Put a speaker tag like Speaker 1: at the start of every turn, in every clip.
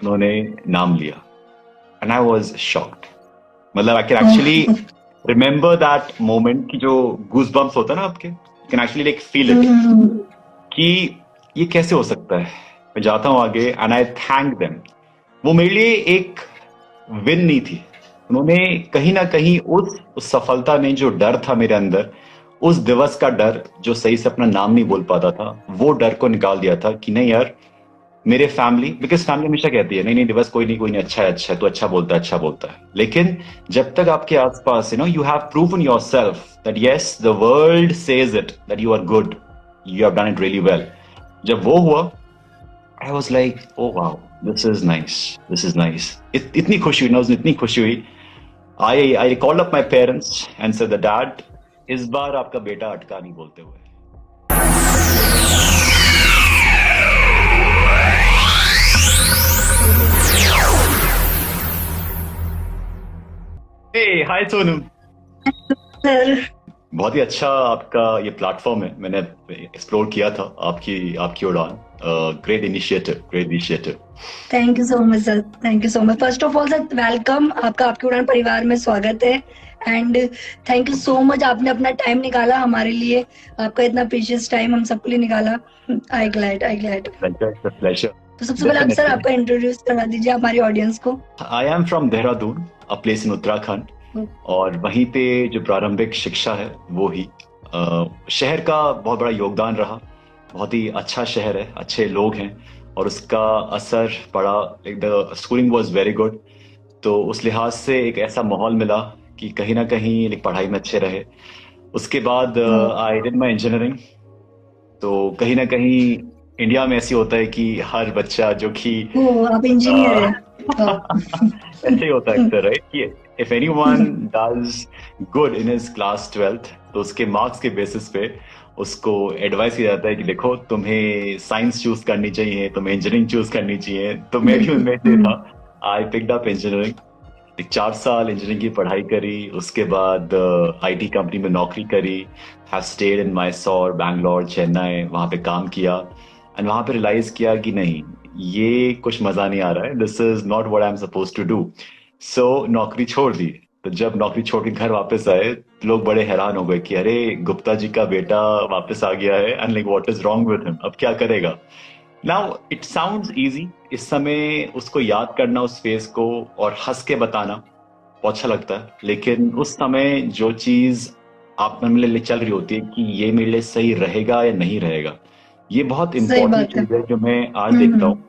Speaker 1: उन्होंने नाम लिया एंड आई वाज शॉक्ड। मतलब I can actually remember that moment की जो गूज बम्प्स होता है ना आपके, you can actually like feel it कि ये कैसे हो सकता है। मैं जाता हूँ आगे एंड आई थैंक देम। वो मेरे लिए एक विन नहीं थी। उन्होंने कहीं ना कहीं उस सफलता ने जो डर था मेरे अंदर, उस दिवस का डर जो सही से अपना नाम नहीं बोल पाता था, वो डर को निकाल दिया था कि नहीं यार, मेरे फैमिली, बिकॉज फैमिली हमेशा कहती है नहीं नहीं दिवस कोई नहीं अच्छा है, अच्छा है, तो अच्छा बोलता है। लेकिन जब तक आपके आसपास you have proven yourself that yes the world says it that you are good, you have done it really well, जब वो हुआ I was like oh wow, this is nice, this is nice. इतनी खुशी हुई ना, उसने इतनी खुशी हुई। I called up my parents and said dad, इस बार आपका बेटा अटका नहीं बोलते हुए। हे हाय सोनू।
Speaker 2: सर
Speaker 1: बहुत ही अच्छा आपका ये प्लेटफॉर्म है, मैंने एक्सप्लोर किया था आपकी उड़ान। Great initiative, great initiative.
Speaker 2: Thank you so much sir, thank you so much. First of all sir welcome, आपका आपकी उड़ान परिवार में स्वागत है। And thank you so much, आपने अपना टाइम निकाला हमारे लिए, आपका इतना प्रीशियस टाइम हम सबके लिए निकाला। आई ग्लैड।
Speaker 1: प्लेजर।
Speaker 2: तो सबसे पहले आप सर आपका इंट्रोड्यूस करवा दीजिए हमारी ऑडियंस को।
Speaker 1: I am from Dehradun, a place in Uttarakhand, और वहीं पे जो प्रारंभिक शिक्षा है वो ही शहर का बहुत बड़ा योगदान रहा। बहुत ही अच्छा शहर है, अच्छे लोग हैं, और उसका असर पड़ा। The schooling was very good, तो उस लिहाज से एक ऐसा माहौल मिला कि कहीं ना कहीं पढ़ाई में अच्छे रहे। उसके बाद आई डिड माई इंजीनियरिंग। तो कहीं ना कहीं इंडिया में ऐसी होता है कि हर बच्चा जो कि
Speaker 2: आप इंजीनियर है।
Speaker 1: ऐसे ही होता है अक्सर, राइट, कि if anyone does good in his class 12th, तो उसके मार्क्स के बेसिस पे उसको एडवाइस किया जाता है कि देखो तुम्हें साइंस चूज करनी चाहिए, तुम्हें इंजीनियरिंग चूज करनी चाहिए। तो मैं भी उनमें से था। आई पिक्ड अप इंजीनियरिंग, 4 साल इंजीनियरिंग की पढ़ाई करी, उसके बाद आईटी कंपनी में नौकरी करी। Have stayed in Mysore, Bangalore, Chennai, वहां पे काम किया। एंड वहां पे रियलाइज किया कि नहीं, ये कुछ मजा नहीं आ रहा है, this is not what I am supposed to do. So नौकरी छोड़ दी। तो जब नौकरी छोड़ के घर वापस आए, तो लोग बड़े हैरान हो गए कि अरे गुप्ता जी का बेटा वापस आ गया है, and like what is wrong with him, अब क्या करेगा। नाउ इट साउंड्स इजी इस समय उसको याद करना, उस फेस को, और हंस के बताना बहुत अच्छा लगता है। लेकिन उस समय जो चीज आप मन में चल रही होती है कि ये मेरे लिए सही रहेगा या नहीं रहेगा, ये बहुत
Speaker 2: सही
Speaker 1: इंपॉर्टेंट
Speaker 2: बात है।
Speaker 1: चीज है जो मैं आज देखता हूँ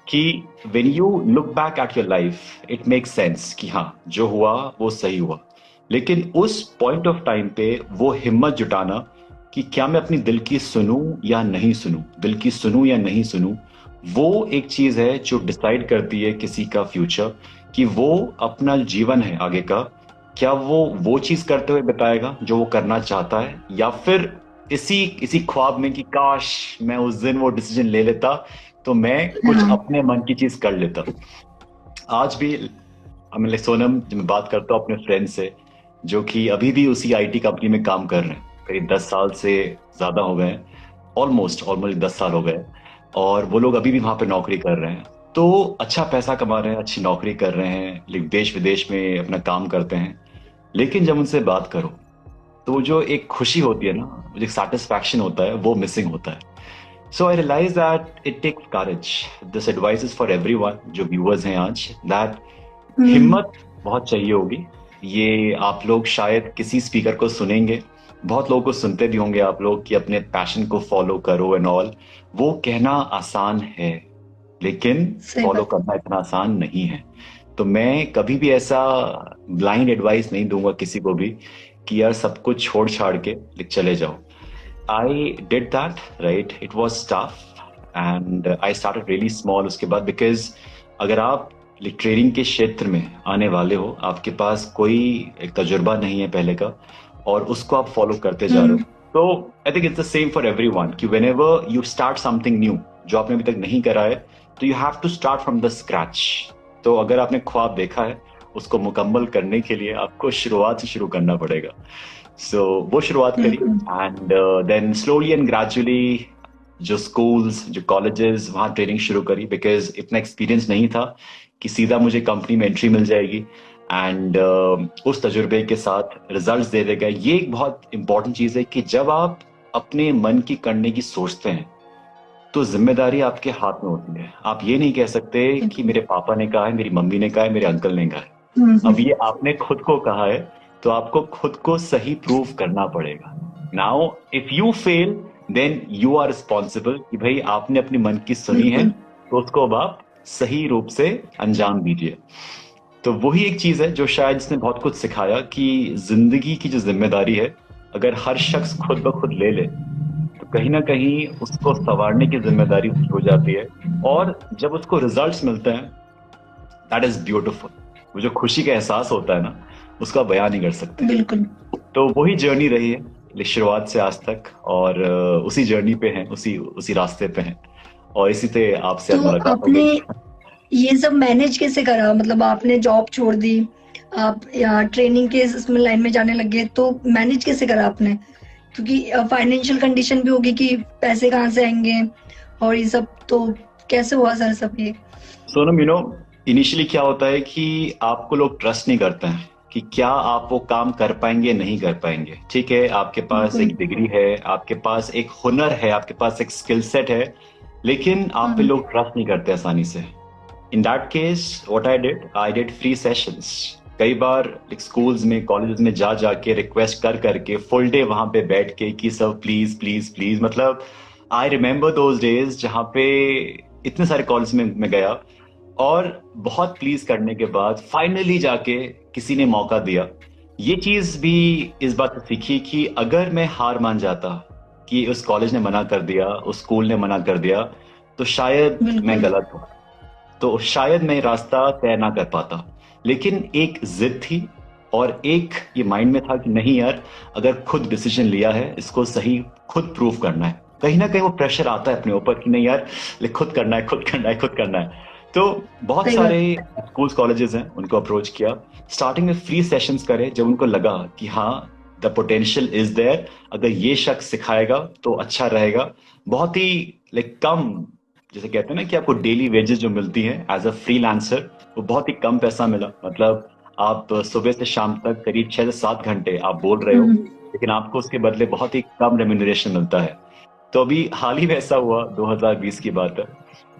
Speaker 1: कि when you look back at your life it makes sense कि हाँ जो हुआ वो सही हुआ। लेकिन उस पॉइंट ऑफ टाइम पे वो हिम्मत जुटाना कि क्या मैं अपनी दिल की सुनूं या नहीं सुनूं, दिल की सुनूं या नहीं सुनूं, वो एक चीज है जो डिसाइड करती है किसी का फ्यूचर, कि वो अपना जीवन है आगे का, क्या वो चीज करते हुए बताएगा जो वो करना चाहता है, या फिर इसी इसी ख्वाब में कि काश मैं उस दिन वो डिसीजन ले लेता तो मैं कुछ अपने मन की चीज कर लेता। आज भी मैं सोनम, जब मैं बात करता हूँ अपने फ्रेंड से जो कि अभी भी उसी आईटी कंपनी में काम कर रहे हैं, करीब 10 साल से ज्यादा हो गए हैं, ऑलमोस्ट 10 साल हो गए, और वो लोग अभी भी वहां पे नौकरी कर रहे हैं। तो अच्छा पैसा कमा रहे हैं, अच्छी नौकरी कर रहे हैं, देश विदेश में अपना काम करते हैं। लेकिन जब उनसे बात करो तो जो एक खुशी होती है ना, जो एक सेटिस्फैक्शन होता है, वो मिसिंग होता है। So I realize that it takes courage. This advice is for everyone जो viewers हैं आज, that हिम्मत बहुत चाहिए होगी। ये आप लोग शायद किसी स्पीकर को सुनेंगे, बहुत लोगों को सुनते भी होंगे आप लोग कि अपने पैशन को फॉलो करो एंड ऑल। वो कहना आसान है, लेकिन फॉलो करना इतना आसान नहीं है। तो मैं कभी भी ऐसा ब्लाइंड एडवाइस नहीं दूंगा किसी को भी कि यार सब कुछ छोड़ छाड़ के चले जाओ। I did that, right? It was tough, and I started really small उसके बाद, because अगर आप ट्रेडिंग के क्षेत्र में आने वाले हो, आपके पास कोई एक तजुर्बा नहीं है पहले का, और उसको आप फॉलो करते जा रहे हो, तो I think it's the same for everyone कि whenever you start something new जो आपने अभी तक नहीं करा है, तो you have to start from the scratch। तो अगर आपने ख्वाब देखा है, उसको मुकम्मल करने के लिए आपको शुरुआत से शुरू करना पड़ेगा। सो वो शुरुआत करी, and then slowly and gradually जो स्कूल्स, जो कॉलेजेस, वहाँ ट्रेनिंग शुरू करी, बिकॉज इतना एक्सपीरियंस नहीं था कि सीधा मुझे कंपनी में एंट्री मिल जाएगी। एंड उस तजुर्बे के साथ रिजल्ट्स दे देगा। ये एक बहुत इंपॉर्टेंट चीज़ है कि जब आप अपने मन की करने की सोचते हैं तो जिम्मेदारी आपके हाथ में होती है। आप ये नहीं कह सकते कि मेरे पापा ने कहा है, मेरी मम्मी ने कहा है, मेरे अंकल ने कहा है। अब ये आपने खुद को कहा है तो आपको खुद को सही प्रूव करना पड़ेगा। Now if you fail then you are responsible कि भाई आपने अपनी मन की सुनी है तो उसको अब आप सही रूप से अंजाम दीजिए। तो वही एक चीज है जो शायद इसने बहुत कुछ सिखाया कि जिंदगी की जो जिम्मेदारी है अगर हर शख्स खुद ब खुद ले ले तो कहीं ना कहीं उसको संवारने की जिम्मेदारी उसकी हो जाती है। और जब उसको रिजल्ट्स मिलते हैं दैट इज ब्यूटिफुल। वो जो खुशी का एहसास होता है ना उसका बयान नहीं कर सकते।
Speaker 2: बिल्कुल।
Speaker 1: तो वही जर्नी रही है शुरुआत से आज तक, और उसी जर्नी पे हैं, उसी रास्ते पे हैं, और इसी से आपसे आज
Speaker 2: तो
Speaker 1: मुलाकात हो
Speaker 2: आपने
Speaker 1: गई।
Speaker 2: ये सब मैनेज कैसे करा? मतलब आपने जॉब छोड़ दी, आप या ट्रेनिंग के इसमें लाइन में जाने लगे, तो मैनेज कैसे करा आपने? क्योंकि फाइनेंशियल कंडीशन भी होगी कि पैसे कहाँ से आएंगे और ये सब, तो कैसे हुआ सर सब ये?
Speaker 1: सोनम, इनिशियली क्या होता है कि आपको लोग ट्रस्ट नहीं करते हैं कि क्या आप वो काम कर पाएंगे, नहीं कर पाएंगे। ठीक है, आपके पास एक डिग्री है, आपके पास एक हुनर है, आपके पास एक स्किल सेट है, लेकिन आप पे लोग ट्रस्ट नहीं करते आसानी से। In that case what I did free sessions. कई बार स्कूल्स में, कॉलेजेस में जा जाके रिक्वेस्ट कर करके फुल डे वहां पे बैठ के कि सर प्लीज प्लीज प्लीज, मतलब आई रिमेम्बर दोज डेज जहाँ पे इतने सारे कॉलेज में मैं गया और बहुत प्लीज करने के बाद फाइनली जाके किसी ने मौका दिया। ये चीज भी इस बात से सीखी कि अगर मैं हार मान जाता कि उस कॉलेज ने मना कर दिया, उस स्कूल ने मना कर दिया, तो शायद मैं गलत हूं, तो शायद मैं रास्ता तय ना कर पाता। लेकिन एक जिद थी और एक ये माइंड में था कि नहीं यार, अगर खुद डिसीजन लिया है इसको सही खुद प्रूव करना है। कहीं ना कहीं वो प्रेशर आता है अपने ऊपर कि नहीं यार, खुद करना है, खुद करना है, खुद करना है। तो बहुत सारे स्कूल्स, कॉलेजेस हैं, उनको अप्रोच किया। स्टार्टिंग में फ्री सेशंस करे जब उनको लगा कि हाँ द पोटेंशियल इज देयर, अगर ये शख्स सिखाएगा तो अच्छा रहेगा। बहुत ही कम, जैसे कहते हैं ना कि आपको डेली वेजेस जो मिलती हैं एज अ फ्रीलांसर, वो बहुत ही कम पैसा मिला। मतलब आप सुबह से शाम तक करीब 6 से 7 घंटे आप बोल रहे हो, लेकिन आपको उसके बदले बहुत ही कम रेम्यूनरेशन मिलता है। तो अभी हाल ही में ऐसा हुआ, 2020 की बात है,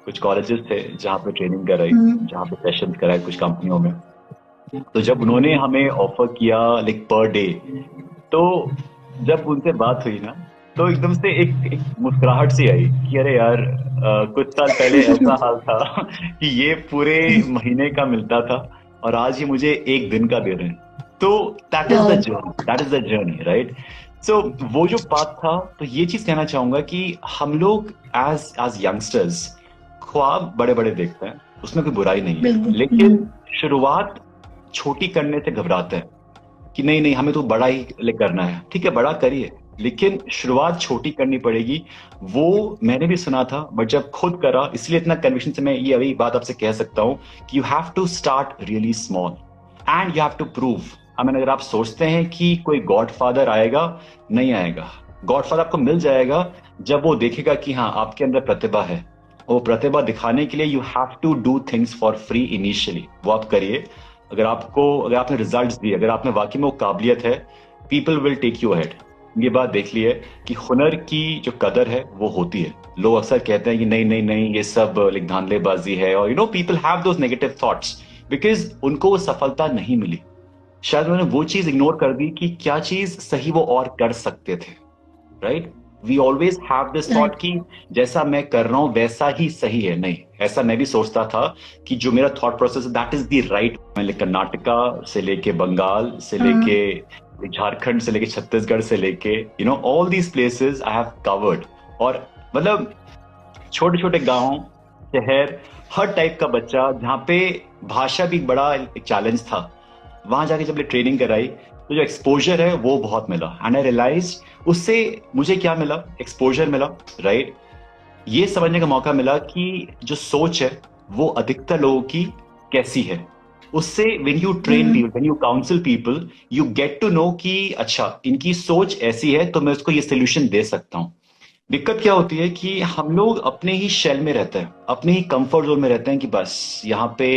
Speaker 1: कुछ कॉलेजेस थे जहाँ पे ट्रेनिंग कराई, जहाँ पे सेशन कराए कुछ कंपनियों में। तो जब उन्होंने हमें ऑफर किया पर डे, तो जब उनसे बात हुई ना तो एकदम से एक मुस्कुराहट सी आई कि अरे यार, कुछ साल पहले ऐसा हाल था कि ये पूरे महीने का मिलता था और आज ये मुझे एक दिन का दे रहे हैं। तो that is the journey, right? So वो जो बात था, तो ये चीज कहना चाहूंगा कि हम लोग एज यंगस्टर्स ख्वाब बड़े बड़े देखते हैं, उसमें कोई बुराई नहीं है, लेकिन शुरुआत छोटी करने से घबराते हैं कि नहीं नहीं हमें तो बड़ा ही करना है। ठीक है, बड़ा करिए, लेकिन शुरुआत छोटी करनी पड़ेगी। वो मैंने भी सुना था, बट जब खुद करा, इसलिए इतना कन्विक्शन से मैं ये अभी बात आपसे कह सकता हूँ कि you have to start really small and you have to prove. अगर आप सोचते हैं कि कोई गॉडफादर आएगा, नहीं आएगा। गॉडफादर आपको मिल जाएगा जब वो देखेगा कि हाँ आपके अंदर प्रतिभा है। वो प्रतिभा दिखाने के लिए you have to do things for free initially. वो आप करिए। अगर आपने रिजल्ट्स दिए, अगर आप में वाकई में वो काबिलियत है, people will take you ahead. ये बात देख ली है कि हुनर की जो कदर है वो होती है। लोग अक्सर कहते हैं कि नहीं नहीं नहीं ये सब धांधलेबाजी है, और people have those negative thoughts because उनको वो सफलता नहीं मिली। शायद उन्होंने वो चीज इग्नोर कर दी कि क्या चीज सही वो और कर सकते थे, right? We always have this thought कि जैसा मैं कर रहा हूं वैसा ही सही है। नहीं, ऐसा मैं भी सोचता था कि जो मेरा थॉट प्रोसेस है दैट इज द राइट। मैंने कर्नाटका से लेके बंगाल से लेके झारखंड से लेके छत्तीसगढ़ से लेके all these places I have covered. और मतलब छोटे छोटे गांव, शहर, हर टाइप का बच्चा, जहाँ पे भाषा भी बड़ा एक चैलेंज था, वहां जाके जब ट्रेनिंग कराई तो जो एक्सपोजर है वो बहुत मिला। एंड आई रियलाइज उससे मुझे क्या मिला, एक्सपोजर मिला, राइट? ये समझने का मौका मिला कि जो सोच है वो अधिकतर लोगों की कैसी है। उससे when you train people, when you counsel people, you get to know कि अच्छा इनकी सोच ऐसी है तो मैं उसको ये सोल्यूशन दे सकता हूँ। दिक्कत क्या होती है कि हम लोग अपने ही शेल में रहते हैं, अपने ही कंफर्ट जोन में रहते हैं कि बस यहाँ पे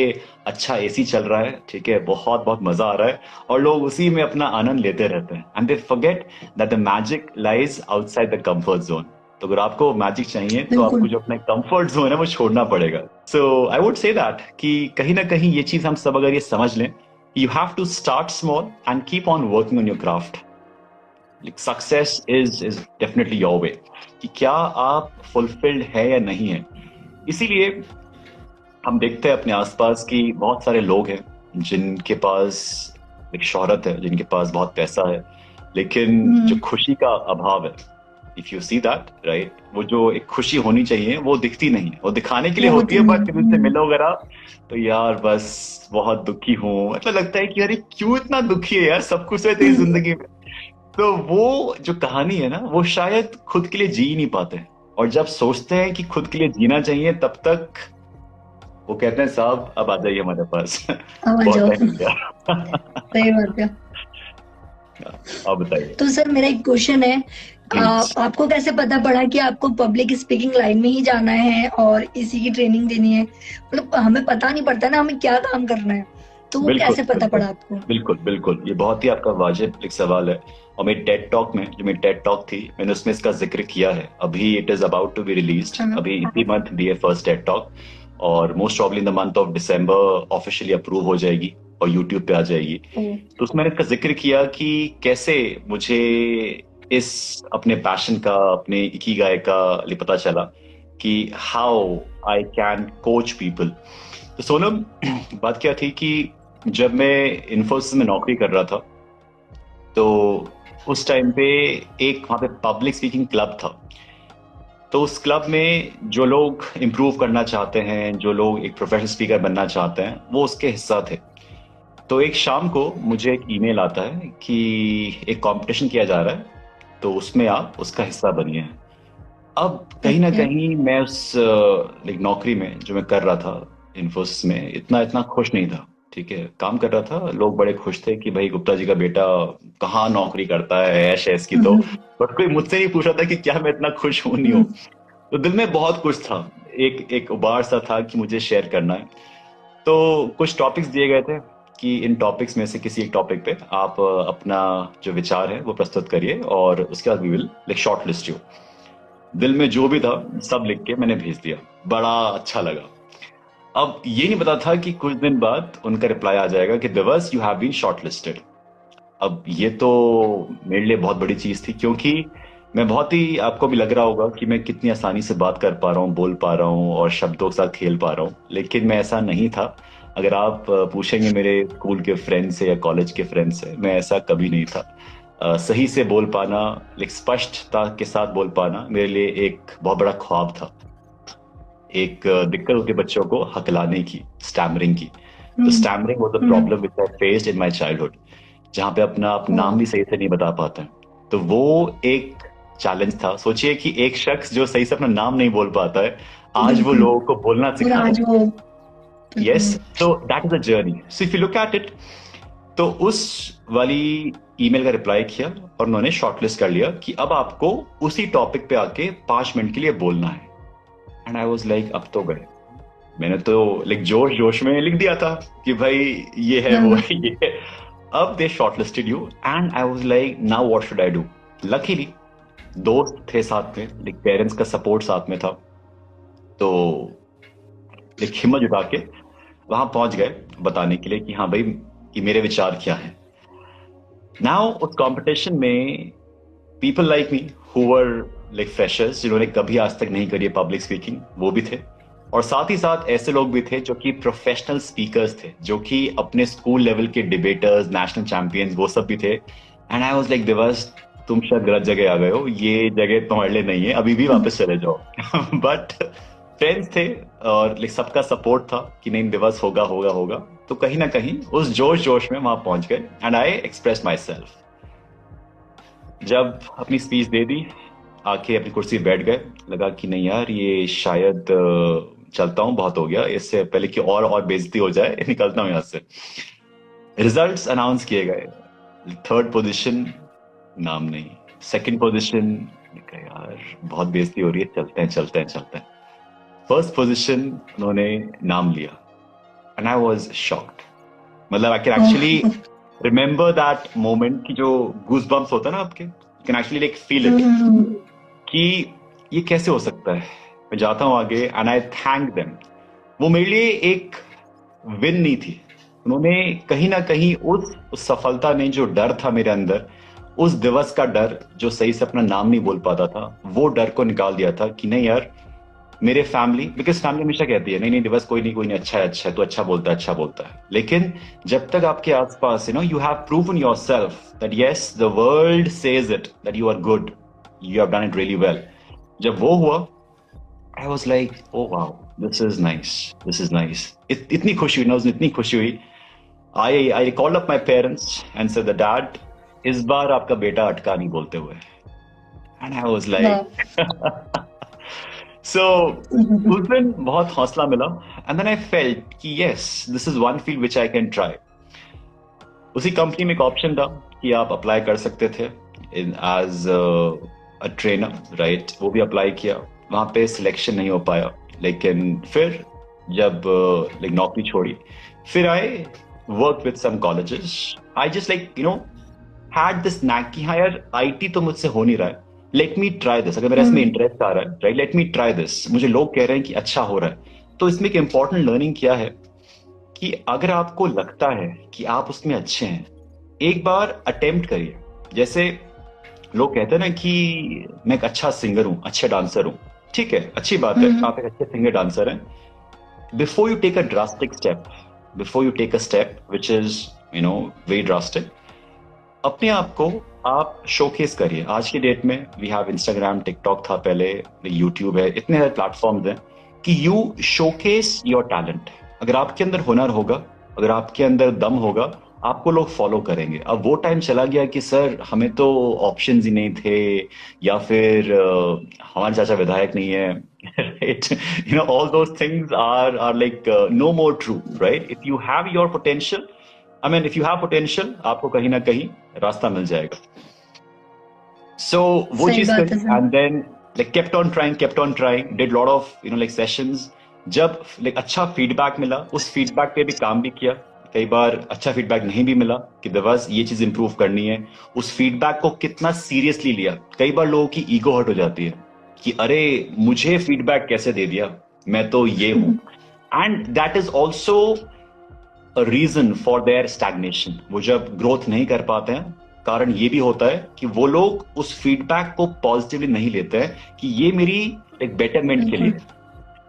Speaker 1: अच्छा एसी चल रहा है, ठीक है, बहुत बहुत मजा आ रहा है, और लोग उसी में अपना आनंद लेते रहते हैं, and they forget that the magic lies outside the comfort zone. तो अगर आपको मैजिक चाहिए तो आपको
Speaker 2: बिल्कुल
Speaker 1: जो अपना कंफर्ट जोन है वो छोड़ना पड़ेगा। सो आई वुड से दैट कि कहीं ना कहीं ये चीज हम सब अगर ये समझ लें, you have to start small and keep on working on your craft. Success is definitely your way, कि क्या आप फुलफिल्ड है या नहीं है। इसीलिए हम देखते हैं अपने आसपास कि बहुत सारे लोग हैं जिनके पास एक शोहरत है, जिनके पास बहुत पैसा है, लेकिन जो
Speaker 2: हम्म,
Speaker 1: खुशी का अभाव है, if you see that right, वो जो एक खुशी होनी चाहिए वो दिखती नहीं है, वो दिखाने के लिए
Speaker 2: वो
Speaker 1: होती
Speaker 2: होती
Speaker 1: है,
Speaker 2: नहीं।
Speaker 1: बट जब उनसे मिलोगे ना तो यार बस बहुत दुखी हूँ, मतलब लगता है कि अरे क्यों इतना दुखी है यार, सब कुछ है तेरी जिंदगी में। तो वो जो कहानी है ना, वो शायद खुद के लिए जी ही नहीं पाते, और जब सोचते हैं कि खुद के लिए जीना चाहिए तब तक वो कहते हैं साहब अब आ जाइए हमारे पास
Speaker 2: अब आ
Speaker 1: बहुत
Speaker 2: जाओ।
Speaker 1: टाइम हो गया
Speaker 2: सही बात है।
Speaker 1: अब बताइए।
Speaker 2: तो सर मेरा एक क्वेश्चन है,
Speaker 1: प्लीज।
Speaker 2: आपको कैसे पता पड़ा कि आपको पब्लिक स्पीकिंग लाइन में ही जाना है और इसी की ट्रेनिंग देनी है? मतलब हमें पता नहीं पड़ता ना हमें क्या काम करना है, तो वो
Speaker 1: बिल्कुल
Speaker 2: कैसे पता
Speaker 1: बिल्कुल
Speaker 2: पड़ा आपको?
Speaker 1: बिल्कुल बिल्कुल, ये बहुत ही आपका वाजिब एक सवाल है। और मेरी टेड टॉक में, जो मेरी टेड टॉक थी, मैंने उसमें इसका जिक्र किया है। अभी it is about to be released,
Speaker 2: हाँ।
Speaker 1: अभी इसी मंथ दी है फर्स्ट टेड टॉक, और most probably in the month of December officially approve हो जाएगी और यूट्यूब पे आ जाएगी।
Speaker 2: ओ,
Speaker 1: तो उसमें मैंने इसका जिक्र किया कि कैसे मुझे इस अपने पैशन का, अपने इकिगाई का लिए पता चला कि how I can coach people. तो सोनम, बात क्या थी कि जब मैं इन्फोसिस में नौकरी कर रहा था, तो उस टाइम पे एक वहां पे पब्लिक स्पीकिंग क्लब था। तो उस क्लब में जो लोग इम्प्रूव करना चाहते हैं, जो लोग एक प्रोफेशनल स्पीकर बनना चाहते हैं, वो उसके हिस्सा थे। तो एक शाम को मुझे एक ईमेल आता है कि एक कंपटीशन किया जा रहा है, तो उसमें आप उसका हिस्सा बनिए। अब कहीं ना
Speaker 2: ओके।
Speaker 1: कहीं मैं उस लाइक नौकरी में जो मैं कर रहा था इन्फोसिस में, इतना इतना खुश नहीं था। ठीक है, काम कर रहा था, लोग बड़े खुश थे कि भाई गुप्ता जी का बेटा कहाँ नौकरी करता है, ऐश है इसकी तो। बट कोई मुझसे नहीं पूछ रहा था कि क्या मैं इतना खुश हूं नहीं हूं। तो दिल में बहुत कुछ था, एक एक उबार सा था कि मुझे शेयर करना है। तो कुछ टॉपिक्स दिए गए थे कि इन टॉपिक्स में से किसी एक टॉपिक पे आप अपना जो विचार है वो प्रस्तुत करिए, और उसके बाद we will like shortlist you. दिल में जो भी था सब लिख के मैंने भेज दिया, बड़ा अच्छा लगा। अब ये नहीं पता था कि कुछ दिन बाद उनका रिप्लाई आ जाएगा कि दिवस you have been shortlisted. अब ये तो मेरे लिए बहुत बड़ी चीज थी, क्योंकि मैं बहुत ही, आपको भी लग रहा होगा कि मैं कितनी आसानी से बात कर पा रहा हूँ, बोल पा रहा हूँ और शब्दों के साथ खेल पा रहा हूँ, लेकिन मैं ऐसा नहीं था। अगर आप पूछेंगे मेरे स्कूल के फ्रेंड से या कॉलेज के फ्रेंड से, मैं ऐसा कभी नहीं था। सही से बोल पाना, एक स्पष्टता के साथ बोल पाना मेरे लिए एक बहुत बड़ा ख्वाब था। एक दिक्कत होती है बच्चों को हकलाने की, स्टैमरिंग की। तो stammering was a problem which I faced in my childhood, जहां पे अपना आप नाम भी सही से नहीं बता पाते हैं। तो वो एक चैलेंज था। सोचिए कि एक शख्स जो सही से अपना नाम नहीं बोल पाता है, आज वो
Speaker 2: बिल्कुल।
Speaker 1: लोगों को बोलना
Speaker 2: और
Speaker 1: सिखा रहा
Speaker 2: आज
Speaker 1: है।
Speaker 2: वो
Speaker 1: यस,
Speaker 2: बिल्कुल।
Speaker 1: So that is a journey. So if you look at it, तो उस वाली ईमेल का रिप्लाई किया और उन्होंने शॉर्टलिस्ट कर लिया कि अब आपको उसी टॉपिक पे आके 5 मिनट के लिए बोलना है। एंड आई वाज लाइक अब तो गए। मैंने तो लाइक जोश जोश में लिख दिया था कि भाई ये है वो
Speaker 2: हाँ।
Speaker 1: है ये है। अब they shortlisted you and I was like now what should I do. Luckily दोस्त थे साथ में, लाइक पेरेंट्स का सपोर्ट साथ में था, तो लाइक हिम्मत जुटा के वहां पहुंच गए बताने के लिए कि हाँ भाई कि मेरे विचार क्या है। नाउ उस कंपटीशन में people like me who were like freshers, जिन्होंने कभी आज तक नहीं करी है पब्लिक स्पीकिंग, वो भी थे। और साथ ही साथ ऐसे लोग भी थे जो कि प्रोफेशनल स्पीकर्स थे, जो कि अपने स्कूल लेवल के डिबेटर्स, नेशनल चैंपियंस, वो सब भी थे। एंड आई वाज लाइक दिवस, तुम शायद गलत जगह आ गए हो, ये जगह तुम्हारे लिए नहीं है, अभी भी वापस चले जाओ बट फ्रेंड्स थे और like, सबका सपोर्ट था कि नहीं दिवस होगा होगा होगा। तो कहीं ना कहीं उस जोश जोश में वहां पहुंच गए and I express my self. जब अपनी स्पीच दे दी, आके अपनी कुर्सी पे बैठ गए, लगा कि नहीं यार ये शायद चलता हूँ, बहुत हो गया, इससे पहले कि और बेइज्जती हो जाए निकलता हूँ यहाँ से। रिजल्ट्स अनाउंस किए गए। थर्ड पोजीशन नाम नहीं, सेकंड पोजीशन मैंने कहा यार बहुत बेइज्जती हो रही है, चलते हैं चलते हैं चलते हैं। फर्स्ट पोजीशन उन्होंने नाम लिया एंड आई वाज शॉक्ड। मतलब I can actually
Speaker 2: oh,
Speaker 1: remember that moment की जो गूज बम्प्स होता है ना आपके, you can actually like feel it
Speaker 2: hmm,
Speaker 1: कि ये कैसे हो सकता है। मैं जाता हूँ आगे एंड आई थैंक देम। वो मेरे लिए एक विन नहीं थी। उन्होंने कहीं ना कहीं उस सफलता ने जो डर था मेरे अंदर, उस दिवस का डर जो सही से अपना नाम नहीं बोल पाता था, वो डर को निकाल दिया था कि नहीं यार, मेरे फैमिली, बिकॉज फैमिली हमेशा कहती है नहीं नहीं दिवस कोई नहीं अच्छा है तो अच्छा बोलता है अच्छा बोलता है। लेकिन जब तक आपके आसपास you have proven yourself that yes the world says it that you are good, you have done it really well, जब वो हुआ I was like oh wow, this is nice, this is nice. इतनी खुशी हुई ना, उसने इतनी खुशी हुई। I called up my parents and said dad, इस बार आपका बेटा अटका नहीं बोलते हुए। एंड आई वॉज
Speaker 2: वाह,
Speaker 1: लाइक सो उस दिन बहुत हौसला मिला एंड देन आई फेल्ट कि yes this is one field which I can try. उसी कंपनी में एक ऑप्शन था कि आप अप्लाई कर सकते थे इन एज अ ट्रेनर, राइट। वो भी अप्लाई किया, वहां पे सिलेक्शन नहीं हो पाया। लेकिन फिर जब लाइक नौकरी छोड़ी, फिर I work with some colleges. I just like had this knack कि हाँ यार आईटी तो मुझसे हो नहीं रहा है, लेट मी ट्राई दिस। अगर मेरा इसमें इंटरेस्ट आ रहा है, right, let me try this. मुझे लोग कह रहे हैं कि अच्छा हो रहा है। तो इसमें एक इंपॉर्टेंट लर्निंग क्या है कि अगर आपको लगता है कि आप उसमें अच्छे हैं, एक बार अटेम्प्ट करिए। जैसे लोग कहते हैं ना कि मैं एक अच्छा सिंगर हूं, अच्छा डांसर हूं, ठीक है, अच्छी बात है, आप एक अच्छे सिंगर डांसर हैं। Before you take a drastic step, before you take a step which is very drastic, अपने आप को आप शोकेस करिए। आज की डेट में वी हैव इंस्टाग्राम, टिकटॉक था पहले, यूट्यूब है, इतने सारे प्लेटफॉर्म्स हैं कि यू शोकेस योर टैलेंट। अगर आपके अंदर हुनर होगा, अगर आपके अंदर दम होगा, आपको लोग फॉलो करेंगे। अब वो टाइम चला गया कि सर हमें तो ऑप्शंस ही नहीं थे, या फिर हमारे चाचा विधायक नहीं है, right. All those things are like no more true, right. If you have your potential, I mean if you have potential, आपको कहीं ना कहीं रास्ता मिल जाएगा। सो वो
Speaker 2: सही
Speaker 1: चीज
Speaker 2: बात
Speaker 1: करी
Speaker 2: है sir.
Speaker 1: And then like kept on trying, did lot of like sessions. जब लाइक अच्छा फीडबैक मिला, उस फीडबैक पे भी काम भी किया। कई बार अच्छा फीडबैक नहीं भी मिला कि बस ये चीज इंप्रूव करनी है, उस फीडबैक को कितना सीरियसली लिया। कई बार लोगों की ईगो हर्ट हो जाती है कि अरे मुझे फीडबैक कैसे दे दिया, मैं तो ये हूं। And that is also reason for their stagnation. वो जब ग्रोथ नहीं कर पाते हैं, कारण ये भी होता है कि वो लोग उस फीडबैक को पॉजिटिवली नहीं लेते हैं कि ये मेरी एक बेटरमेंट के लिए।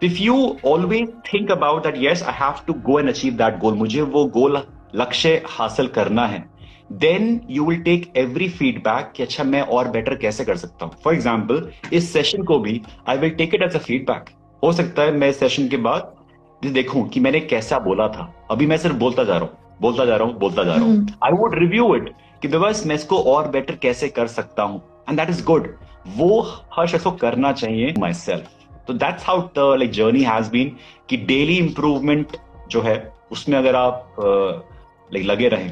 Speaker 1: If you always think about that yes I have to go and achieve that goal, मुझे वो गोल लक्ष्य हासिल करना है, then you will take every feedback कि अच्छा मैं और बेटर कैसे कर सकता हूं। फॉर एग्जाम्पल इस सेशन को भी I will take it as a feedback. हो सकता है मैं इस सेशन के बाद देखूं कि मैंने कैसा बोला था, अभी मैं सिर्फ बोलता जा रहा हूं, बोलता जा रहा हूं, बोलता जा रहा हूं। आई वुड रिव्यू इट कि बस मैं इसको और बेटर कैसे कर सकता हूं, एंड दैट इज गुड। वो हर शख्स को करना चाहिए माई सेल्फ। तो that's how the like journey has been कि डेली इंप्रूवमेंट जो है उसमें अगर आप लाइक लगे रहें,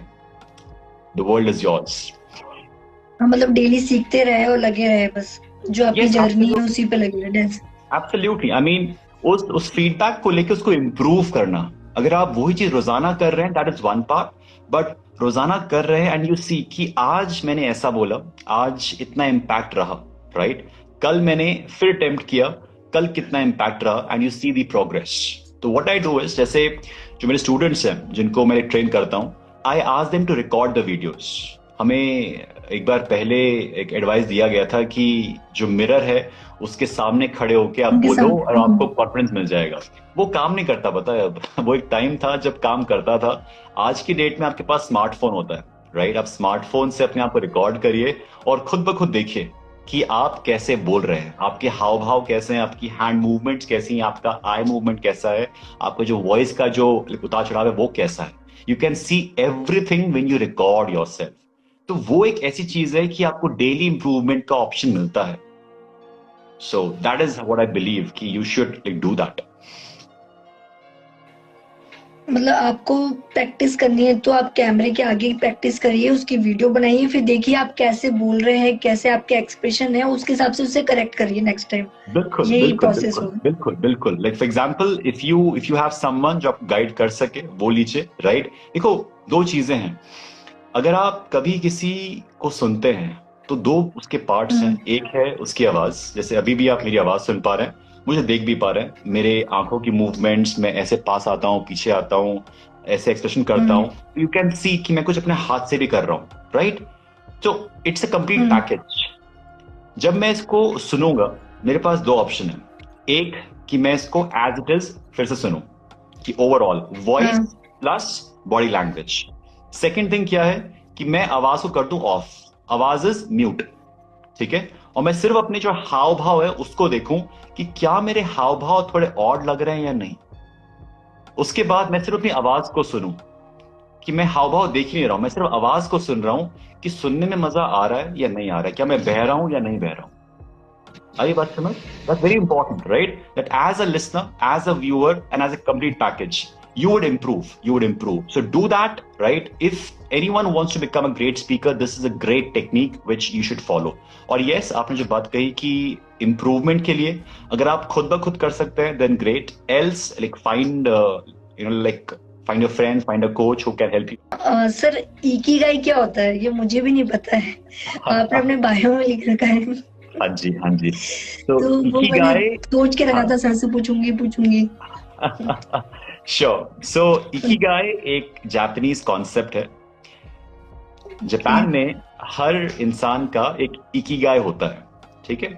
Speaker 1: द वर्ल्ड इज योर्स।
Speaker 2: हाँ, मतलब डेली सीखते रहे और लगे रहे, बस जो आपकी
Speaker 1: यस
Speaker 2: जर्नी है उसी पे लगे रहे।
Speaker 1: एब्सोल्युटली, आई मीन उस फीडबैक को लेके उसको इम्प्रूव करना। अगर आप वही चीज रोजाना कर रहे हैं that is one part, but रोजाना कर रहे हैं एंड यू सी कि आज मैंने ऐसा बोला, आज इतना इम्पैक्ट रहा, राइट। कल मैंने फिर अटेम्प्ट किया, कल कितना इम्पैक्ट रहा, and you see the progress. तो व्हाट आई डू इज, जैसे जो मेरे स्टूडेंट्स हैं जिनको मैं ट्रेन करता हूं, I ask them to record the videos. हमें एक बार पहले एक एडवाइस दिया गया था कि जो मिरर है उसके सामने खड़े होके आप
Speaker 2: उनके
Speaker 1: बोलो और आपको
Speaker 2: साथ
Speaker 1: कॉन्फिडेंस मिल जाएगा। वो काम नहीं करता, पता है अब वो एक टाइम था जब काम करता था। आज की डेट में आपके पास स्मार्टफोन होता है, राइट। आप स्मार्टफोन से अपने आप को रिकॉर्ड करिए और खुद ब खुद देखिए कि आप कैसे बोल रहे हैं, आपके हाव भाव कैसे हैं, आपकी हैंड मूवमेंट्स कैसी हैं, आपका आई मूवमेंट कैसा है, आपका जो वॉइस का जो उतार चढ़ाव है वो कैसा है। You can see everything when you record yourself. तो वो एक ऐसी चीज है कि आपको डेली इंप्रूवमेंट का ऑप्शन मिलता है। So that is what I believe कि यू शुड डू दैट।
Speaker 2: मतलब आपको प्रैक्टिस करनी है तो आप कैमरे के आगे प्रैक्टिस करिए, उसकी वीडियो बनाइए, फिर देखिए आप कैसे बोल रहे हैं, कैसे आपके एक्सप्रेशन है, उसके हिसाब से उसे करेक्ट करिए नेक्स्ट टाइम।
Speaker 1: बिल्कुल
Speaker 2: यही
Speaker 1: बिल्कुल
Speaker 2: प्रोसेस
Speaker 1: बिल्कुल
Speaker 2: होगा।
Speaker 1: बिल्कुल बिल्कुल। Like for example, if you have someone जो आपको गाइड कर सके, वो लीजिए, राइट। देखो, दो चीजें हैं। अगर आप कभी किसी को सुनते हैं तो दो उसके पार्ट्स हैं।
Speaker 2: हम्म।
Speaker 1: एक है उसकी आवाज, जैसे अभी भी आप मेरी आवाज सुन पा रहे हैं, मुझे देख भी पा रहे हैं, मेरे आंखों की मूवमेंट्स, मैं ऐसे पास आता हूँ, पीछे आता हूँ, ऐसे एक्सप्रेशन करता
Speaker 2: हम्म।
Speaker 1: हूँ, यू कैन सी कि मैं कुछ अपने हाथ से भी कर रहा हूँ, राइट। तो it's a complete
Speaker 2: hmm.
Speaker 1: Package. जब मैं इसको सुनूंगा, मेरे पास दो ऑप्शन है। एक, कि मैं इसको एज इट इज फिर से सुनूं, कि ओवरऑल वॉइस
Speaker 2: हाँ।
Speaker 1: Plus body language. Second thing क्या है, कि मैं आवाज को कर दूं ऑफ, आवाज इज म्यूट, ठीक है, और मैं सिर्फ अपने जो हाव भाव है उसको देखूं कि क्या मेरे हाव भाव थोड़े ऑड लग रहे हैं या नहीं। उसके बाद मैं सिर्फ अपनी आवाज को सुनूं, कि मैं हाव भाव देख ही नहीं रहा हूं, मैं सिर्फ आवाज को सुन रहा हूं कि सुनने में मजा आ रहा है या नहीं आ रहा है, क्या मैं बह रहा हूं या नहीं बह रहा हूं। आई बात समझ? That's very important, right? That as a listener, as a viewer, and as a complete package, you would improve. You would improve. So do that, right? If anyone wants to become a great speaker, this is a great technique which you should follow. और yes, आपने जो बात कही कि improvement के लिए अगर आप खुद ब खुद कर सकते हैं, then great. Else, like find a friend, find a coach who can help you.
Speaker 2: Sir, Ikigai क्या होता है ये मुझे भी नहीं पता है। आपने अपने बायो में लिख रखा है।
Speaker 1: हाँ जी, हाँ जी। तो
Speaker 2: तो वो मैंने
Speaker 1: इकिगाई,
Speaker 2: सोच के रखा
Speaker 1: हाँ।
Speaker 2: था सर से पूछूंगी पूछूंगी।
Speaker 1: श्योर। सो इकिगाई एक जापानीज कॉन्सेप्ट है। जापान में हर इंसान का एक इकिगाई होता है, ठीक है।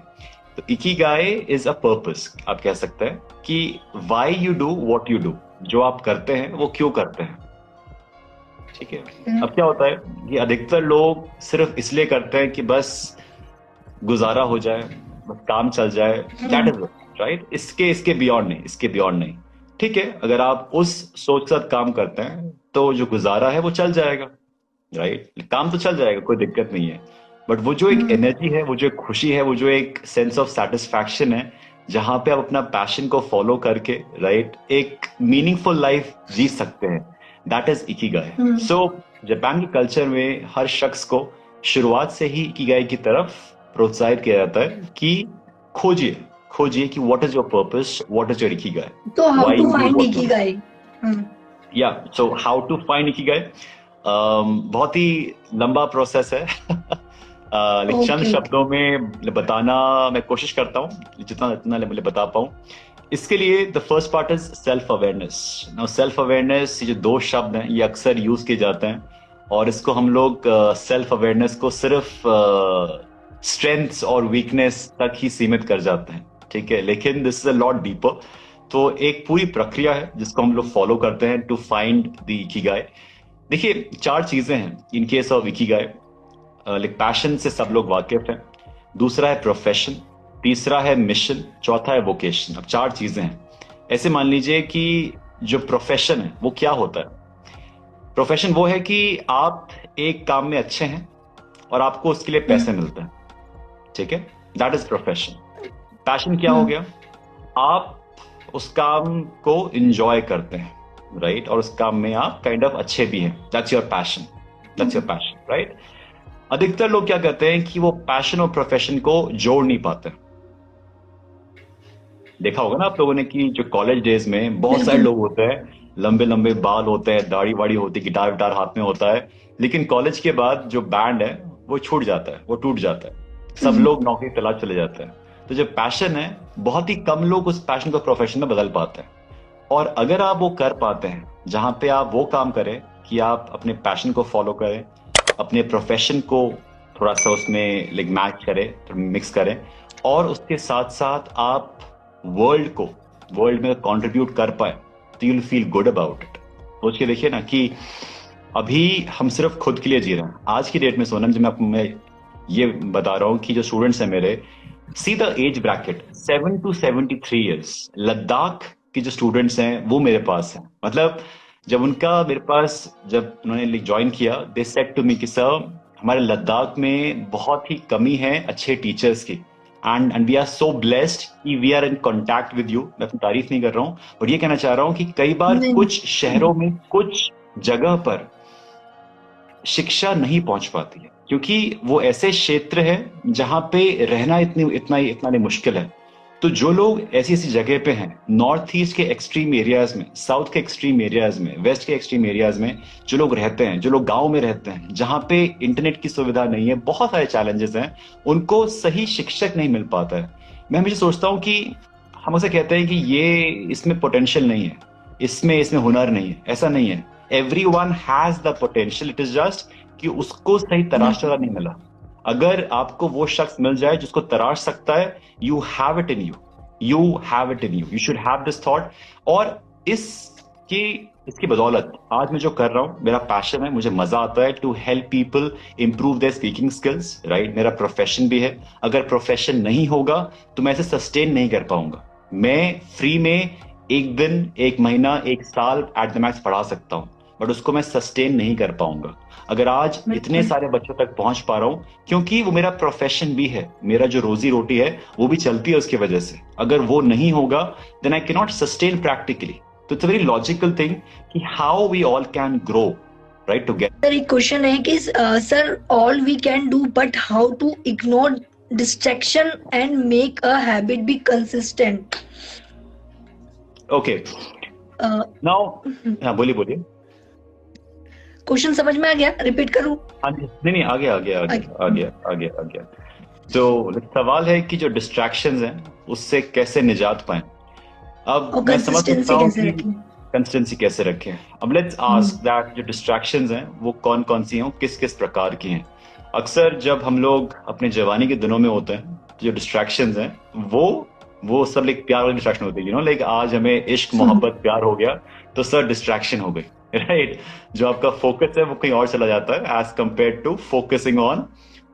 Speaker 1: तो इकिगाई इज अ पर्पस, आप कह सकते हैं कि why you do what you do, जो आप करते हैं वो क्यों करते हैं, ठीक है। अब क्या होता है कि अधिकतर लोग सिर्फ इसलिए करते हैं कि बस गुजारा हो जाए, बस काम चल जाए, दैट इज राइट। इसके इसके बियॉन्ड नहीं, इसके बियॉन्ड नहीं, ठीक है। अगर आप उस सोच के साथ काम करते हैं तो जो गुजारा है वो चल जाएगा, राइट। काम तो चल जाएगा, कोई दिक्कत नहीं है। बट वो जो एक एनर्जी है, वो जो एक खुशी है, वो जो एक सेंस ऑफ सेटिस्फैक्शन है, जहां पे आप अपना पैशन को फॉलो करके, राइट, एक मीनिंगफुल लाइफ जी सकते हैं, that is Ikigai. So Japan के कल्चर में हर शख्स को शुरुआत से ही इकिगाई की तरफ प्रोत्साहित किया जाता है कि खोजिए, खोजिए कि what is your purpose, what is your ikigai,
Speaker 2: तो how
Speaker 1: why
Speaker 2: to
Speaker 1: you do
Speaker 2: find
Speaker 1: what you do.
Speaker 2: Ikigai?
Speaker 1: या so how to find ikigai, बहुत ही लंबा प्रोसेस है। लेकिन चंद
Speaker 2: ओके।
Speaker 1: शब्दों में बताना मैं कोशिश करता हूँ, जितना जितना मैं बता पाऊँ। इसके लिए the first part is self awareness. Now self awareness, ये जो दो शब्द हैं ये अक्सर यूज किए जाते हैं, और इसको हम लोग सेल्फ अवेयरनेस को सिर्फ स्ट्रेंथ्स और वीकनेस तक ही सीमित कर जाते हैं, ठीक है। लेकिन this is a lot deeper. तो एक पूरी प्रक्रिया है जिसको हम लोग फॉलो करते हैं टू फाइंड द इकिगाई। देखिए, चार चीजें हैं in case of Ikigai. Like passion से सब लोग वाकिफ हैं, दूसरा है प्रोफेशन, तीसरा है मिशन, चौथा है वोकेशन। अब चार चीजें हैं। ऐसे मान लीजिए कि जो प्रोफेशन है वो क्या होता है। प्रोफेशन वो है कि आप एक काम में अच्छे हैं और आपको उसके लिए पैसे मिलते हैं, ठीक है, दैट इज प्रोफेशन। पैशन क्या हो गया, आप उस काम को इंजॉय करते हैं, राइट, और उस काम में आप काइंड ऑफ अच्छे भी हैं, that's your passion, that's your passion, right. अधिकतर लोग क्या करते हैं कि वो पैशन और प्रोफेशन को जोड़ नहीं पाते। देखा होगा ना आप लोगों ने कि जो कॉलेज डेज में बहुत सारे लोग होते हैं, लंबे लंबे बाल होते हैं, दाढ़ी वाड़ी होती है, गिटार विटार हाथ में होता है, लेकिन कॉलेज के बाद जो बैंड है वो छूट जाता है, वो टूट जाता है, सब लोग नौकरी तलाश चले जाते हैं। तो जो पैशन है, बहुत ही कम लोग उस पैशन को प्रोफेशन में बदल पाते हैं। और अगर आप वो कर पाते हैं, जहां पे आप वो काम करें कि आप अपने पैशन को फॉलो करें, अपने प्रोफेशन को थोड़ा सा उसमें लाइक मैच करें, मिक्स करें, और उसके साथ साथ आप वर्ल्ड में कंट्रीब्यूट कर पाए, तो you will feel good about it. सोच के देखिए ना कि अभी हम सिर्फ खुद के लिए जी रहे हैं आज की डेट में। सोनम जी, मैं ये बता रहा हूँ कि जो स्टूडेंट्स हैं मेरे, see the age bracket 7 to 73 years, Ladakh के जो स्टूडेंट्स हैं वो मेरे पास हैं। मतलब जब उन्होंने ज्वाइन किया, दे सेड टू मी कि सर, हमारे लद्दाख में बहुत ही कमी है अच्छे टीचर्स की, and we are so blessed कि we are in contact with you. मैं अपनी तारीफ नहीं कर रहा हूँ, बट ये कहना चाह रहा हूँ कि कई बार
Speaker 2: नहीं।
Speaker 1: कुछ शहरों में कुछ जगह पर शिक्षा नहीं पहुंच पाती है, क्योंकि वो ऐसे क्षेत्र है जहां पे रहना इतना नहीं मुश्किल है। तो जो लोग ऐसी ऐसी जगह पे हैं, नॉर्थ ईस्ट के एक्सट्रीम एरियाज में, साउथ के एक्सट्रीम एरियाज में, वेस्ट के एक्सट्रीम एरियाज में जो लोग रहते हैं, जो लोग गांव में रहते हैं, जहां पे इंटरनेट की सुविधा नहीं है, बहुत सारे चैलेंजेस हैं, उनको सही शिक्षक नहीं मिल पाता है। मैं हमेशा सोचता हूँ कि हम उसे कहते हैं कि ये इसमें पोटेंशियल नहीं है, इसमें हुनर नहीं है। ऐसा नहीं है, everyone has the potential, it is just कि उसको सही तराशा नहीं मिला। अगर आपको वो शख्स मिल जाए जिसको तराश सकता है, you have it in you, you should have this thought। और इसकी बदौलत आज मैं जो कर रहा हूँ, मेरा पैशन है, मुझे मजा आता है to help people improve their speaking skills, right. मेरा प्रोफेशन भी है। अगर प्रोफेशन नहीं होगा तो मैं इसे सस्टेन नहीं कर पाऊंगा। मैं फ्री में एक दिन, एक महीना, एक साल एट द मैक्स पढ़ा सकता हूँ, बट उसको मैं सस्टेन नहीं कर पाऊंगा। अगर आज इतने सारे बच्चों तक पहुंच पा रहा हूँ, क्योंकि वो मेरा प्रोफेशन भी है, मेरा जो रोजी रोटी है वो भी चलती है उसकी वजह से। अगर वो नहीं होगा then I can not sustain practically. तो it's a very logical thing कि how we all can grow, right, together.
Speaker 2: Sir एक क्वेश्चन है कि sir all we can do, but how to ignore distraction and make a habit be consistent.
Speaker 1: Okay, now हाँ बोलिए।
Speaker 2: Question समझ में आ गया? Repeat करूं?
Speaker 1: हाँ जी, नहीं आ गया। तो सवाल है कि जो डिस्ट्रैक्शंस हैं उससे कैसे निजात पाएं। अब मैं समझ सकता हूँ कि कंसिस्टेंसी कैसे रखें। अब लेट्स आस्क दैट जो डिस्ट्रैक्शंस हैं वो कौन कौन सी हैं, किस किस प्रकार की हैं। अक्सर जब हम लोग अपने जवानी के दिनों में होते हैं, जो डिस्ट्रैक्शंस हैं वो सब लाइक प्यार वाली डिस्ट्रैक्शन होती है, यू नो, लाइक आज हमें इश्क मोहब्बत प्यार हो गया तो सर डिस्ट्रैक्शन हो गई, राइट। जो आपका फोकस है वो कहीं और चला जाता है as compare to focusing on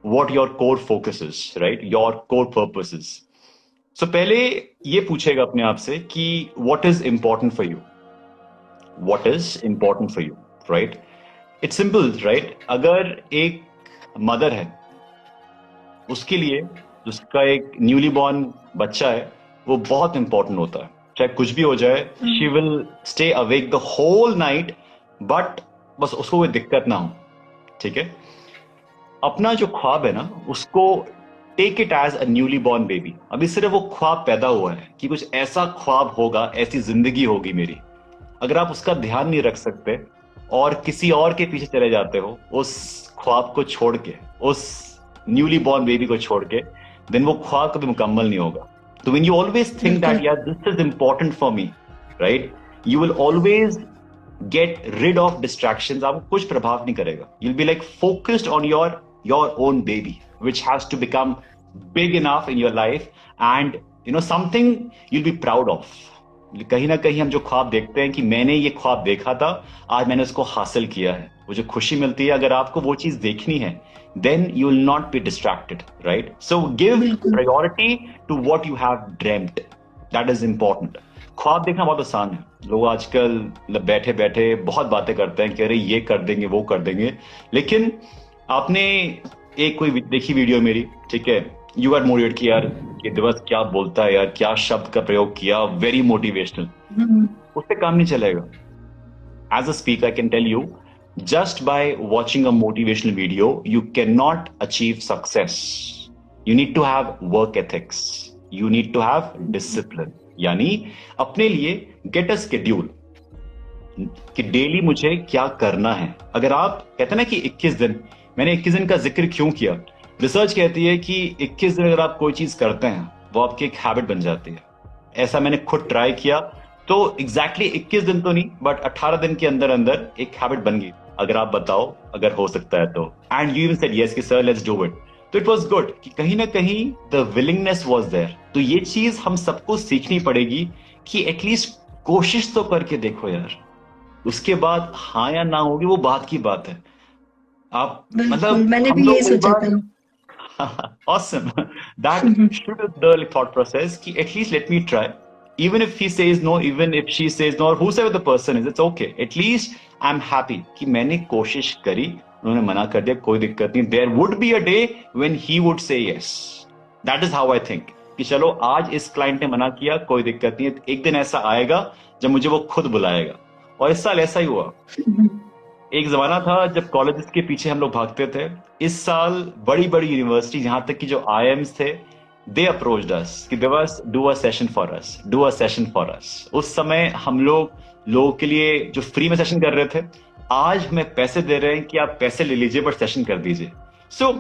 Speaker 1: what your core focus is, right, your core purpose is. So पहले ये पूछेगा अपने आप से कि what is important for you, right. It's simple, right. अगर एक मदर है, उसके लिए उसका एक न्यूली बॉर्न बच्चा है, वो बहुत इंपॉर्टेंट होता है। चाहे कुछ भी हो जाए, she will stay awake the whole night, but बस उसको कोई दिक्कत ना हो, ठीक है। अपना जो ख्वाब है ना, उसको take it as a newly born baby. अभी सिर्फ वो ख्वाब पैदा हुआ है कि कुछ ऐसा ख्वाब होगा, ऐसी जिंदगी होगी मेरी। अगर आप उसका ध्यान नहीं रख सकते और किसी और के पीछे चले जाते हो, उस ख्वाब को छोड़ के, उस न्यूली बॉर्न बेबी को छोड़ के, देन वो ख्वाब कभी मुकम्मल नहीं होगा। So when you always think that, yeah, this is important for me, right? You will always get rid of distractions. आपको कुछ प्रभाव नहीं करेगा. You'll be like focused on your own baby, which has to become big enough in your life, and you know something you'll be proud of. कहीं ना कहीं हम जो ख्वाब देखते हैं कि मैंने ये ख्वाब देखा था, आज मैंने उसको हासिल किया है, वो जो खुशी मिलती है, अगर आपको वो चीज देखनी है, then you will not be distracted, right? So give priority to what you have dreamt. That is important. ख्वाब देखना बहुत आसान है। लोग आजकल बैठे बैठे बहुत बातें करते हैं कि अरे ये कर देंगे, वो कर देंगे, लेकिन आपने एक कोई देखी वीडियो मेरी, ठीक है, यू आर मोटिवेट कि यार ये दिवस क्या बोलता है यार, क्या शब्द का प्रयोग किया, वेरी मोटिवेशनल, उससे काम नहीं चलेगा। As a speaker I can tell you, just by watching a motivational video you cannot achieve success. You need to have work ethics, you need to have discipline. यानी अपने लिए get a schedule कि daily मुझे क्या करना है। अगर आप कहते हैं ना कि 21 दिन, मैंने 21 दिन का जिक्र क्यों किया, रिसर्च कहती है कि 21 दिन अगर आप कोई चीज करते हैं वो आपकी एक हैबिट बन जाती है। ऐसा मैंने खुद ट्राई किया, तो एग्जैक्टली 21 दिन तो नहीं, बट 18 दिन के अंदर अंदर एक हैबिट बन गई। अगर आप बताओ, अगर हो सकता है तो, and you even said yes कि सर लेट्स डू इट। तो इट वाज गुड कि कहीं ना कहीं द विलिंगनेस वाज देयर। तो ये चीज हम सबको सीखनी पड़ेगी कि एटलीस्ट कोशिश तो करके देखो यार, उसके बाद हाँ या ना होगी वो बात की बात है। आप मतलब
Speaker 2: मैंने भी यही सोचा था।
Speaker 1: Awesome. That should be the thought process कि at least let me try. Even if he says no, even if she says no, or whoever the person is, it's okay. At least I'm happy कि मैंने कोशिश करी, उन्होंने मना कर दिया, कोई दिक्कत नहीं। There would be a day when he would say yes. That is how I think कि चलो आज इस क्लाइंट ने मना किया, कोई दिक्कत नहीं है, एक दिन ऐसा आएगा जब मुझे वो खुद बुलाएगा। और इस साल ऐसा ही हुआ। एक जमाना था जब कॉलेजेस के पीछे हम लोग भागते थे। इस साल बड़ी बड़ी यूनिवर्सिटी, यहाँ तक कि जो IIMs थे, दे अप्रोच्ड अस कि Dewas do a session for us, do a session for us. उस समय हम लोगों के लिए जो फ्री में सेशन कर रहे थे, आज हमें पैसे दे रहे हैं कि आप पैसे ले लीजिए बट सेशन कर दीजिए। सो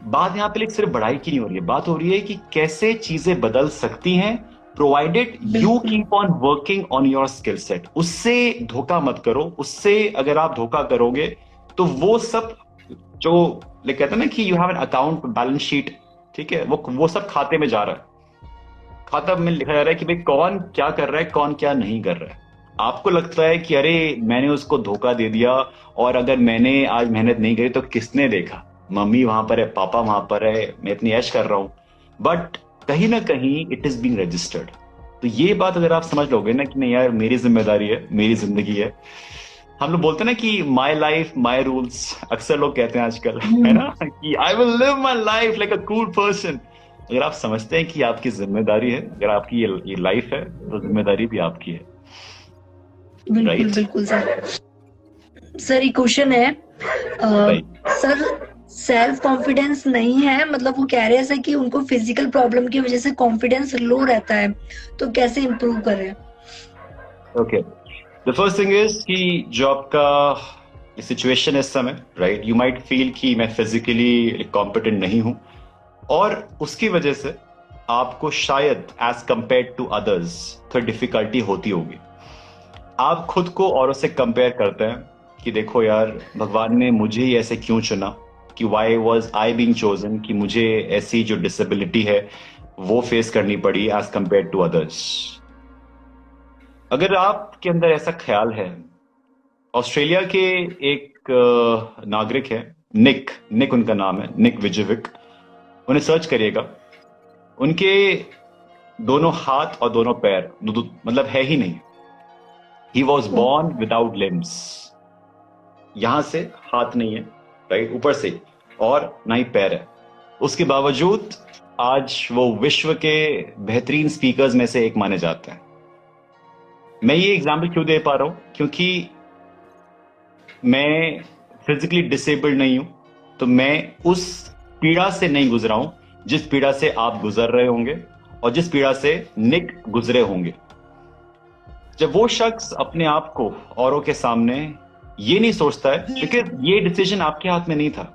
Speaker 1: बात यहाँ पे सिर्फ बढ़ाई की नहीं हो रही है, बात हो रही है कि कैसे चीजें बदल सकती हैं, प्रोवाइडेड यू
Speaker 2: बिल्कुल
Speaker 1: keep on working on your skill set. उससे धोखा मत करो। उससे अगर आप धोखा करोगे तो वो सब जो कहते हैं ना कि you have an account balance sheet, ठीक है, वो सब खाते में जा रहा है। खाता में लिखा जा रहा है कि भाई कौन क्या कर रहा है, कौन क्या नहीं कर रहा है। आपको लगता है कि अरे मैंने उसको धोखा दे दिया, और अगर मैंने आज मेहनत नहीं करी तो किसने देखा, मम्मी वहां पर है, पापा वहां पर है, मैं इतनी ऐश कर रहा हूं, बट कहीं ना कहीं इट इज बीइंग रजिस्टर्ड। तो ये बात अगर आप समझ लोगे ना कि नहीं यार मेरी जिम्मेदारी है, मेरी जिंदगी है। हम लोग बोलते हैं ना कि माई लाइफ माई रूल्स, अक्सर लोग कहते हैं आजकल, है ना, कि I will live my life like a cool person. अगर आप समझते हैं कि आपकी जिम्मेदारी है, अगर आपकी ये लाइफ है, तो जिम्मेदारी भी आपकी है।
Speaker 2: बिल्कुल
Speaker 1: राइट
Speaker 2: बिल्कुल सर। सर एक क्वेश्चन है सर, सेल्फ कॉन्फिडेंस नहीं है, मतलब वो कह रहे हैं सर कि उनको फिजिकल प्रॉब्लम की वजह से कॉन्फिडेंस लो रहता है, तो कैसे इम्प्रूव करें?
Speaker 1: Okay, the first thing is कि जो आपका सिचुएशन है इस समय, राइट, यू माइट फील कि मैं फिजिकली कॉम्पिटेंट नहीं हूं, और उसकी वजह से आपको शायद एज कंपेयर टू अदर्स थोड़ी डिफिकल्टी होती होगी। आप खुद को औरों से कंपेयर करते हैं कि देखो यार भगवान ने मुझे ही ऐसे क्यों चुना, कि why was I being chosen, कि मुझे ऐसी जो डिसेबिलिटी है वो फेस करनी पड़ी एज कंपेयर टू अदर्स। अगर आपके अंदर ऐसा ख्याल है, ऑस्ट्रेलिया के एक नागरिक है, निक उनका नाम है, निक विजयविक, उन्हें सर्च करिएगा। उनके दोनों हाथ और दोनों पैर मतलब है ही नहीं। He was born without limbs, यहां से हाथ नहीं है, राइट, ऊपर से, और ना ही पैर है। उसके बावजूद आज वो विश्व के बेहतरीन स्पीकर्स में से एक माने जाते हैं। मैं ये एग्जाम्पल क्यों दे पा रहा हूं, क्योंकि मैं फिजिकली डिसेबल्ड नहीं हूं, तो मैं उस पीड़ा से नहीं गुजरा हूं जिस पीड़ा से आप गुजर रहे होंगे और जिस पीड़ा से निक गुजरे होंगे। जब वो शख्स अपने आप को औरों के सामने ये नहीं सोचता है, बिकॉज ये डिसीजन आपके हाथ में नहीं था,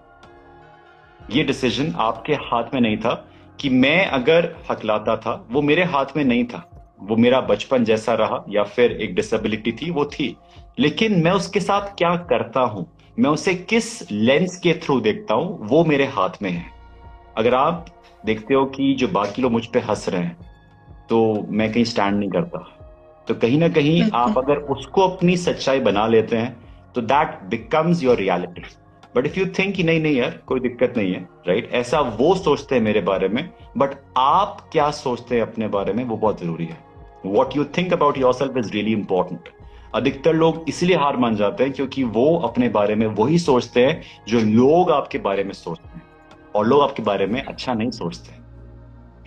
Speaker 1: ये डिसीजन आपके हाथ में नहीं था कि मैं अगर हकलाता था, वो मेरे हाथ में नहीं था। वो मेरा बचपन जैसा रहा या फिर एक डिसेबिलिटी थी, वो थी, लेकिन मैं उसके साथ क्या करता हूं, मैं उसे किस लेंस के थ्रू देखता हूं, वो मेरे हाथ में है। अगर आप देखते हो कि जो बाकी लोग मुझ पे हंस रहे हैं, तो मैं कहीं स्टैंड नहीं करता, तो कहीं ना कहीं आप अगर उसको अपनी सच्चाई बना लेते हैं तो that becomes your reality. But if you think कि नहीं नहीं यार कोई दिक्कत नहीं है, राइट, ऐसा वो सोचते हैं मेरे बारे में, बट आप क्या सोचते हैं अपने बारे में वो बहुत जरूरी है। What you think about your self is really important. अधिकतर लोग इसलिए हार मान जाते हैं क्योंकि वो अपने बारे में वही सोचते हैं जो लोग आपके बारे में सोचते हैं, और लोग आपके बारे में अच्छा नहीं सोचते,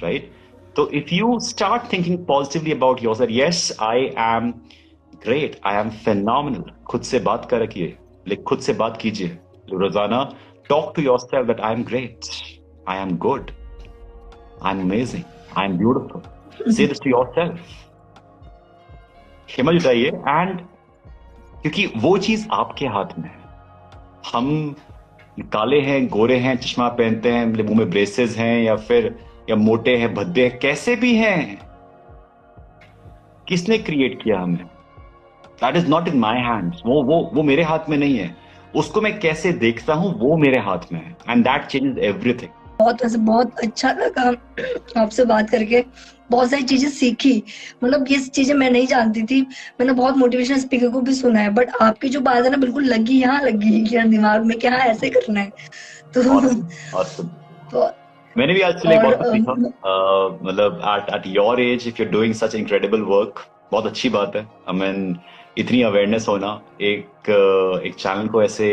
Speaker 1: राइट। तो if you start thinking positively about yourself, yes I am great, I M phenomenal, खुद से बात कर रखिए, खुद से बात कीजिए रोजाना। Talk to yourself that I am great, I am good, I am amazing, I am beautiful. Say this to yourself, हिम्मत जुटाइए, एंड क्योंकि वो चीज आपके हाथ में है। हम काले हैं, गोरे हैं, चश्मा पहनते हैं, मुंह में ब्रेसेस हैं, या मोटे हैं, भद्दे हैं, कैसे भी हैं, किसने क्रिएट किया हमें? That is not in my hands. वो मेरे हाथ में नहीं है। उसको मैं कैसे देखता हूं वो मेरे हाथ में है, एंड दैट चेंजेस एवरीथिंग।
Speaker 2: बहुत अच्छा लगा आपसे बात करके, बहुत सारी चीजें सीखी, मतलब ये चीजें मैं नहीं जानती थी। मैंने बहुत मोटिवेशनल स्पीकर को भी सुना है, बट आपकी जो बात है ना बिल्कुल लगी दिमाग में कि हाँ ऐसे करना है। तो
Speaker 1: awesome. तो मैंने भी आज से बहुत कुछ सीखा। मतलब at your age if you're doing such incredible work, बहुत अच्छी बात है। I mean, इतनी अवेयरनेस होना, एक चैनल को ऐसे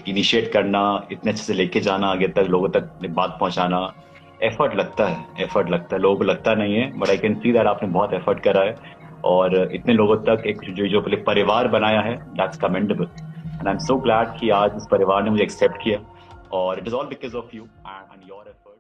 Speaker 1: इनिशिएट करना, इतने अच्छे से लेके जाना आगे तक, लोगों तक बात पहुंचाना, एफर्ट लगता है, लोगों को लगता नहीं है, but I can see that आपने बहुत एफर्ट करा है और इतने लोगों तक एक जो परिवार बनाया है, that's commendable and I am so glad कि आज इस परिवार ने मुझे एक्सेप्ट किया और it is all because of you and your effort.